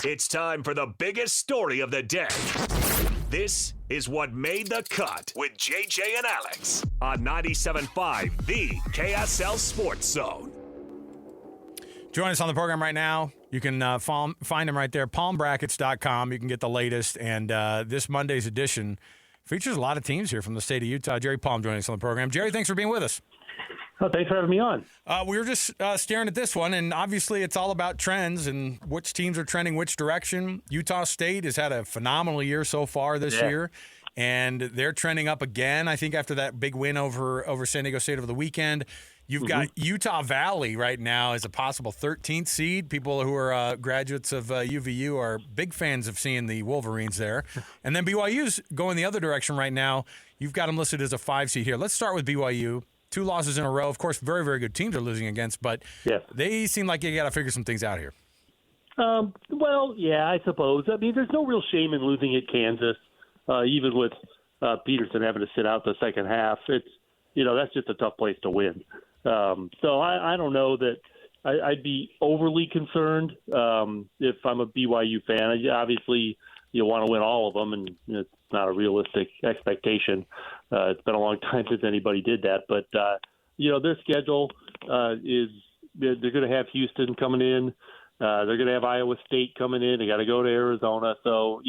It's time for the biggest story of the day. This is What Made the Cut with JJ and Alex on 97.5, the KSL Sports Zone. Join us on the program right now. You can find them right there, palmbrackets.com. You can get the latest. And this Monday's edition features a lot of teams here from the state of Utah. Jerry Palm joining us on the program. Jerry, thanks for being with us. Oh, thanks for having me on. We were just staring at this one, and obviously it's all about trends and which teams are trending which direction. Utah State has had a phenomenal year so far this year, and they're trending up again, I think, after that big win over San Diego State over the weekend. You've got Utah Valley right now as a possible 13th seed. People who are graduates of UVU are big fans of seeing the Wolverines there. And then BYU's going the other direction right now. You've got them listed as a 5 seed here. Let's start with BYU. 2 losses in a row. Of course, very, very good teams are losing against, but they seem like you got to figure some things out here. Well, yeah, I suppose. I mean, there's no real shame in losing at Kansas, even with Peterson having to sit out the second half. It's, that's just a tough place to win. So I don't know that I'd be overly concerned if I'm a BYU fan. Obviously, you want to win all of them, and it's not a realistic expectation. It's been a long time since anybody did that. But, their schedule is they're going to have Houston coming in. They're going to have Iowa State coming in. They got to go to Arizona. So,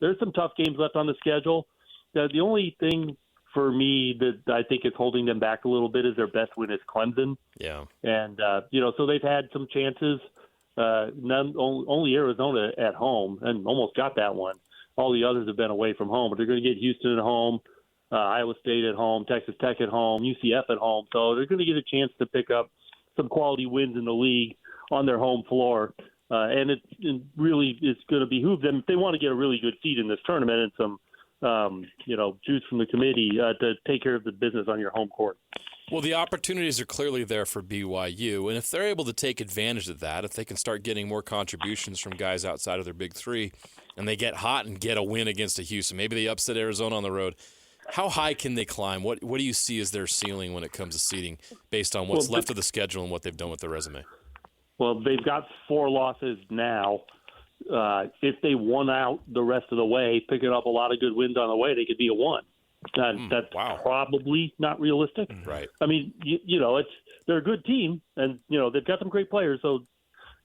there's some tough games left on the schedule. The only thing for me that I think is holding them back a little bit is their best win is Clemson. Yeah. And, so they've had some chances. Only Arizona at home and almost got that one. All the others have been away from home, but they're going to get Houston at home, Iowa State at home, Texas Tech at home, UCF at home. So they're going to get a chance to pick up some quality wins in the league on their home floor. And it really is going to behoove them if they want to get a really good seed in this tournament and some, juice from the committee to take care of the business on your home court. Well, the opportunities are clearly there for BYU, and if they're able to take advantage of that, if they can start getting more contributions from guys outside of their big three, and they get hot and get a win against a Houston, maybe they upset Arizona on the road, how high can they climb? What do you see as their ceiling when it comes to seeding based on what's left of the schedule and what they've done with their resume? Well, they've got 4 losses now. If they won out the rest of the way, picking up a lot of good wins on the way, they could be a 1. That's probably not realistic. Right. I mean, they're a good team, and they've got some great players. So,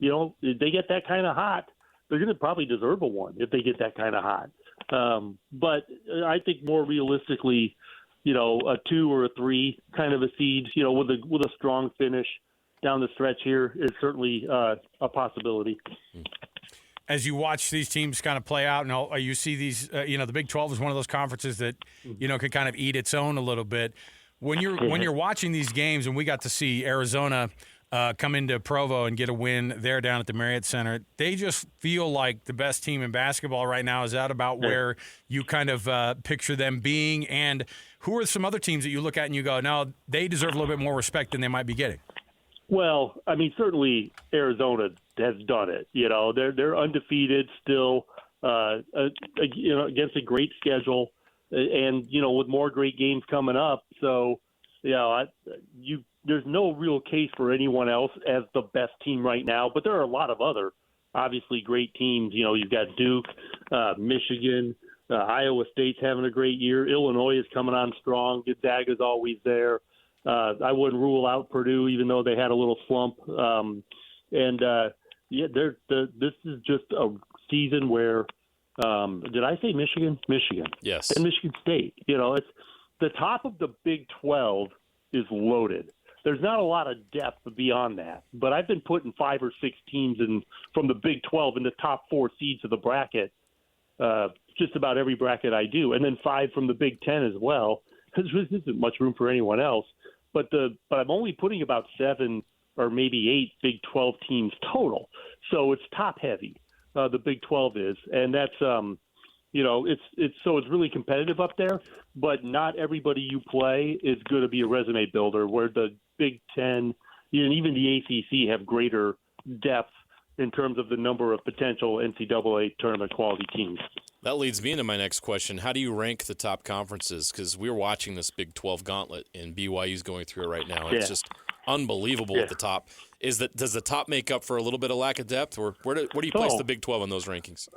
if they get that kind of hot, they're going to probably deserve a 1 if they get that kind of hot. But I think more realistically, a 2 or a 3 kind of a seed, with a strong finish down the stretch here is certainly a possibility. As you watch these teams kind of play out, and you see these, the Big 12 is one of those conferences that, can kind of eat its own a little bit. When you're watching these games, and we got to see Arizona come into Provo and get a win there down at the Marriott Center, they just feel like the best team in basketball right now. Is that about where you kind of picture them being? And who are some other teams that you look at and you go, no, they deserve a little bit more respect than they might be getting? Well, I mean, certainly Arizona has done it. They're undefeated still, against a great schedule, and with more great games coming up. So, there's no real case for anyone else as the best team right now. But there are a lot of other, obviously, great teams. You've got Duke, Michigan, Iowa State's having a great year. Illinois is coming on strong. Gonzaga's always there. I wouldn't rule out Purdue, even though they had a little slump. This is just a season where did I say Michigan? Michigan. Yes. And Michigan State. It's the top of the Big 12 is loaded. There's not a lot of depth beyond that, but I've been putting 5 or 6 teams from the Big 12 in the top 4 seeds of the bracket, just about every bracket I do, and then 5 from the Big 10 as well. There isn't much room for anyone else. But I'm only putting about 7 or maybe 8 Big 12 teams total. So it's top heavy. The Big 12 is, and that's it's really competitive up there. But not everybody you play is going to be a resume builder. Where the Big 10 and even the ACC have greater depth in terms of the number of potential NCAA tournament quality teams. That leads me into my next question. How do you rank the top conferences? Because we're watching this Big 12 gauntlet, and BYU's going through it right now. It's just unbelievable at the top. Does the top make up for a little bit of lack of depth, or where do you place the Big 12 in those rankings?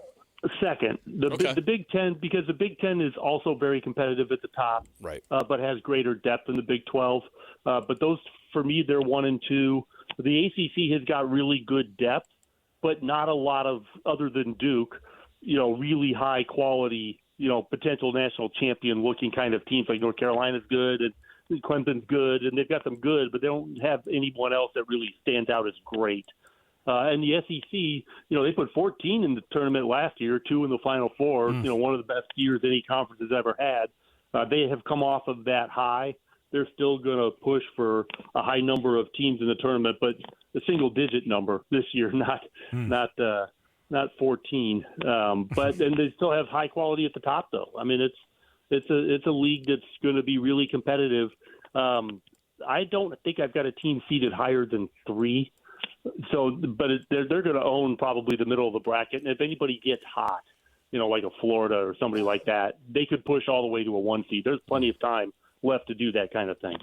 Second, the Big Ten, because the Big Ten is also very competitive at the top, right? But has greater depth than the Big 12. But those, for me, they're 1 and 2. The ACC has got really good depth, but not a lot of, other than Duke, really high quality, potential national champion looking kind of teams. Like North Carolina's good and Clemson's good, and they've got some good, but they don't have anyone else that really stands out as great. And the SEC, they put 14 in the tournament last year, 2 in the Final Four, one of the best years any conference has ever had. They have come off of that high. They're still going to push for a high number of teams in the tournament, but a single-digit number this year, not 14. But and they still have high quality at the top, though. I mean, it's a league that's going to be really competitive. I don't think I've got a team seeded higher than 3. So, but they're going to own probably the middle of the bracket. And if anybody gets hot, like a Florida or somebody like that, they could push all the way to a 1 seed. There's plenty of time left to do that kind of thing.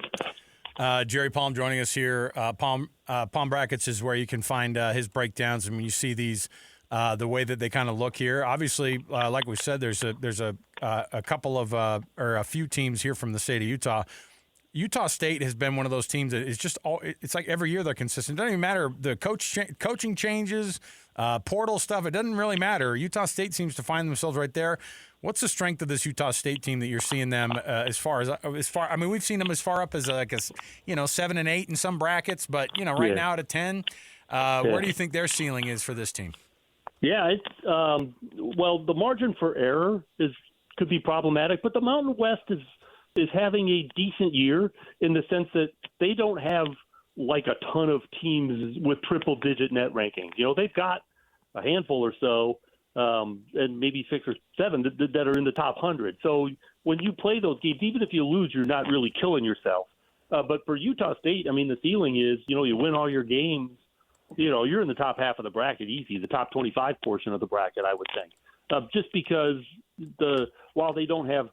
Jerry Palm joining us here. Palm Brackets is where you can find his breakdowns. And when you see these, the way that they kind of look here, obviously, like we said, there's a couple of or a few teams here from the state of Utah. Utah State has been one of those teams that is just it's like every year they're consistent. It doesn't even matter. The coaching changes, portal stuff, it doesn't really matter. Utah State seems to find themselves right there. What's the strength of this Utah State team that you're seeing them as far? I mean, we've seen them as far up as 7 and 8 in some brackets, but right now at a 10. Where do you think their ceiling is for this team? Yeah, it's the margin for error could be problematic, but the Mountain West is having a decent year in the sense that they don't have like a ton of teams with triple-digit net rankings. They've got a handful or so, and maybe 6 or 7 that are in the top 100. So when you play those games, even if you lose, you're not really killing yourself. But for Utah State, I mean, the ceiling is, you win all your games, you're in the top half of the bracket easy, the top 25 portion of the bracket, I would think. Just because while they don't have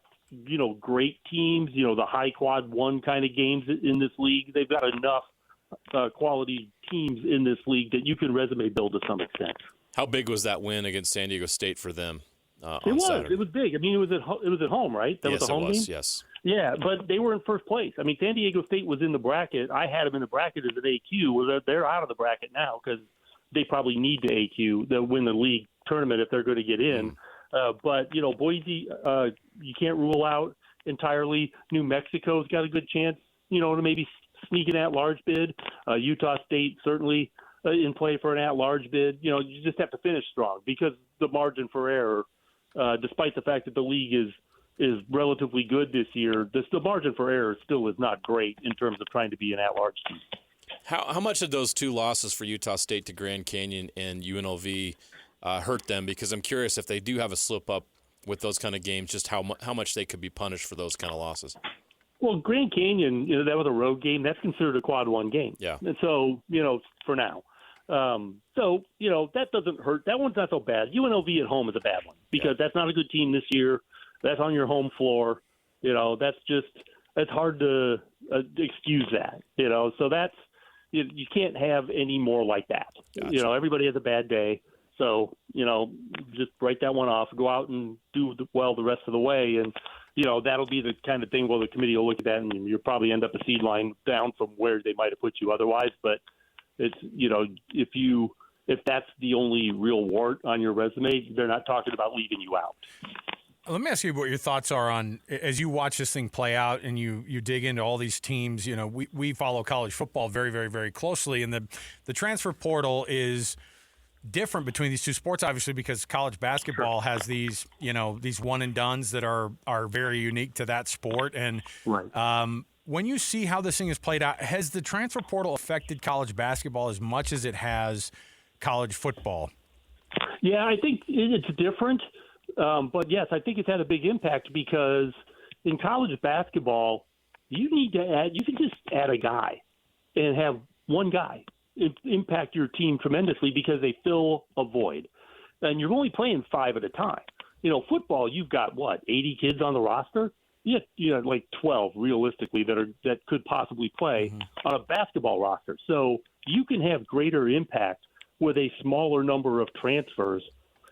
great teams, the high quad 1 kind of games in this league, they've got enough quality teams in this league that you can resume build to some extent. How big was that win against San Diego State for them? It was big. I mean, it was at home, right? That was the home game? Yes. Yeah, but they were in first place. I mean, San Diego State was in the bracket. I had them in the bracket as an AQ. Well, they're out of the bracket now because they probably need to AQ to win the league tournament if they're going to get in. But, Boise, you can't rule out entirely. New Mexico's got a good chance, to maybe sneak an at-large bid. Utah State certainly in play for an at-large bid. You just have to finish strong because the margin for error, despite the fact that the league is relatively good this year, the margin for error still is not great in terms of trying to be an at-large team. How much did those 2 losses for Utah State to Grand Canyon and UNLV hurt them? Because I'm curious if they do have a slip-up with those kind of games, just how much they could be punished for those kind of losses. Well, Grand Canyon, that was a road game. That's considered a quad 1 game. Yeah. And so, for now. That doesn't hurt. That one's not so bad. UNLV at home is a bad one because that's not a good team this year. That's on your home floor. That's hard to excuse that, So that's you can't have any more like that. Gotcha. Everybody has a bad day. So, just write that one off, go out and do well the rest of the way. And, that'll be the kind of thing where the committee will look at that and you'll probably end up a seed line down from where they might have put you otherwise. But it's, if that's the only real wart on your resume, they're not talking about leaving you out. Let me ask you what your thoughts are on, as you watch this thing play out and you dig into all these teams. We follow college football very, very, very closely, and the transfer portal is different between these two sports, obviously, because college basketball has these one and dones that are very unique to that sport. And right. When you see how this thing is played out, has the transfer portal affected college basketball as much as it has college football? Yeah, I think it's different. But yes, I think it's had a big impact because in college basketball, you can just add a guy and have one guy impact your team tremendously because they fill a void. And you're only playing 5 at a time. Football, you've got 80 kids on the roster. like 12 realistically that could possibly play on a basketball roster. So you can have greater impact with a smaller number of transfers,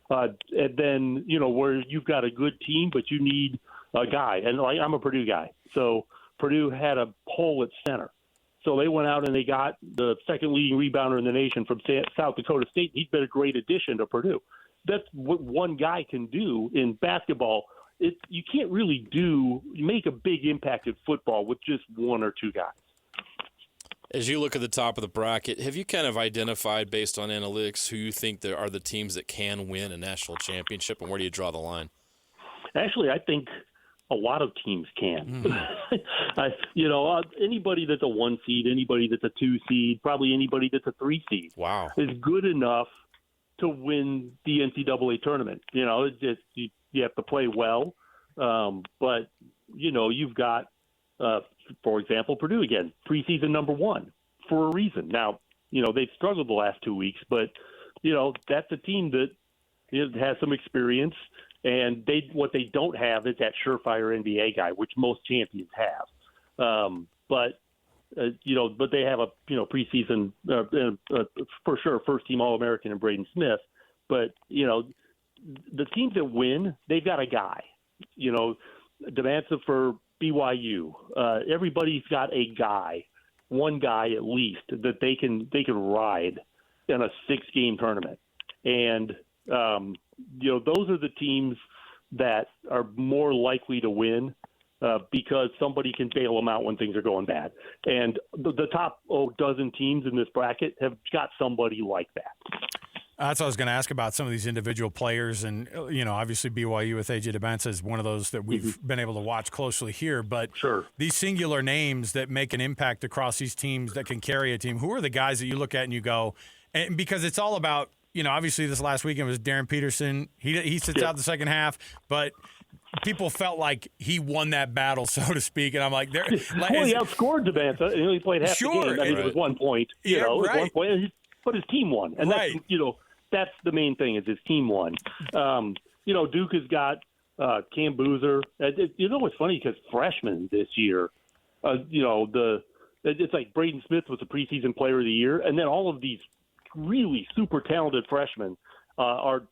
and then where you've got a good team, but you need a guy. And I'm a Purdue guy, so Purdue had a hole at center. So they went out and they got the second leading rebounder in the nation from South Dakota State. He's been a great addition to Purdue. That's what one guy can do in basketball. You can't really make a big impact in football with just one or two guys. As you look at the top of the bracket, have you kind of identified based on analytics who you think there are the teams that can win a national championship, and where do you draw the line? Actually, I think a lot of teams can. Anybody that's a 1 seed, anybody that's a 2 seed, probably anybody that's a 3 seed, is good enough to win the NCAA tournament. It's just you have to play well, but you've got, for example, Purdue again, preseason number 1 for a reason. Now, they've struggled the last 2 weeks, but that's a team that has some experience. And what they don't have is that surefire NBA guy, which most champions have. But they have a preseason for sure first team All-American in Braden Smith. But the teams that win, they've got a guy. Demansa for BYU. Everybody's got a guy, one guy at least that they can ride in a 6-game tournament. And those are the teams that are more likely to win because somebody can bail them out when things are going bad. And the top dozen teams in this bracket have got somebody like that. That's what I was going to ask about some of these individual players. And, obviously BYU with A.J. Debansa is one of those that we've been able to watch closely here. But these singular names that make an impact across these teams that can carry a team, who are the guys that you look at and you go, and because it's all about, obviously this last weekend was Darren Peterson. He sits out the second half, but people felt like he won that battle, so to speak. And I'm like, he outscored Debansa. He only played half the game. It was 1 point. It was 1 point, but his team won. And that's the main thing is his team won. Duke has got Cam Boozer. It's funny because freshmen this year, it's like Braden Smith was the preseason player of the year, and then all of these really super talented freshmen are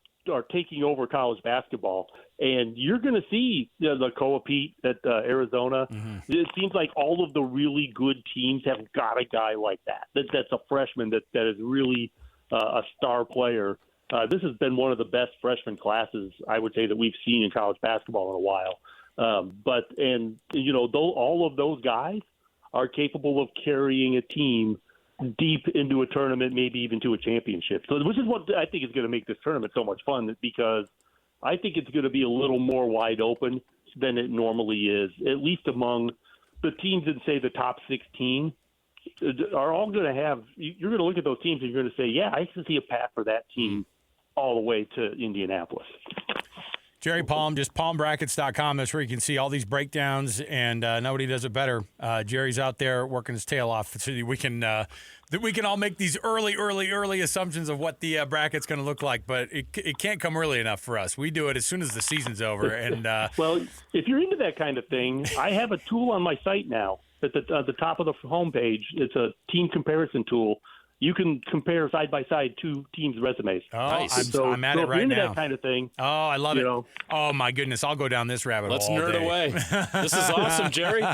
taking over college basketball, and you're going to see the Koa Pete at Arizona. It seems like all of the really good teams have got a guy like that. That's a freshman that is really a star player. This has been one of the best freshman classes I would say that we've seen in college basketball in a while. All of those guys are capable of carrying a team deep into a tournament, maybe even to a championship. So, which is what I think is going to make this tournament so much fun, because I think it's going to be a little more wide open than it normally is, at least among the teams in, say, the top 16 are all going to have – you're going to look at those teams and you're going to say, yeah, I can see a path for that team all the way to Indianapolis. Jerry Palm, just palmbrackets.com. That's where you can see all these breakdowns, and nobody does it better. Jerry's out there working his tail off so that we can all make these early assumptions of what the bracket's going to look like. But it can't come early enough for us. We do it as soon as the season's over. And well, if you're into that kind of thing, I have a tool on my site now at the top of the homepage. It's a team comparison tool. You can compare side by side two teams' resumes. Oh, nice. I'm at it right now. If you're into that kind of thing. Oh, I love it. Oh, my goodness. I'll go down this rabbit hole. Let's nerd away. This is awesome, Jerry.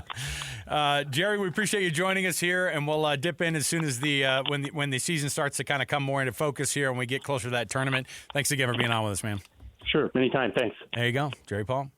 Jerry, we appreciate you joining us here, and we'll dip in as soon as when the season starts to kind of come more into focus here and we get closer to that tournament. Thanks again for being on with us, man. Sure. Anytime. Thanks. There you go. Jerry Palm.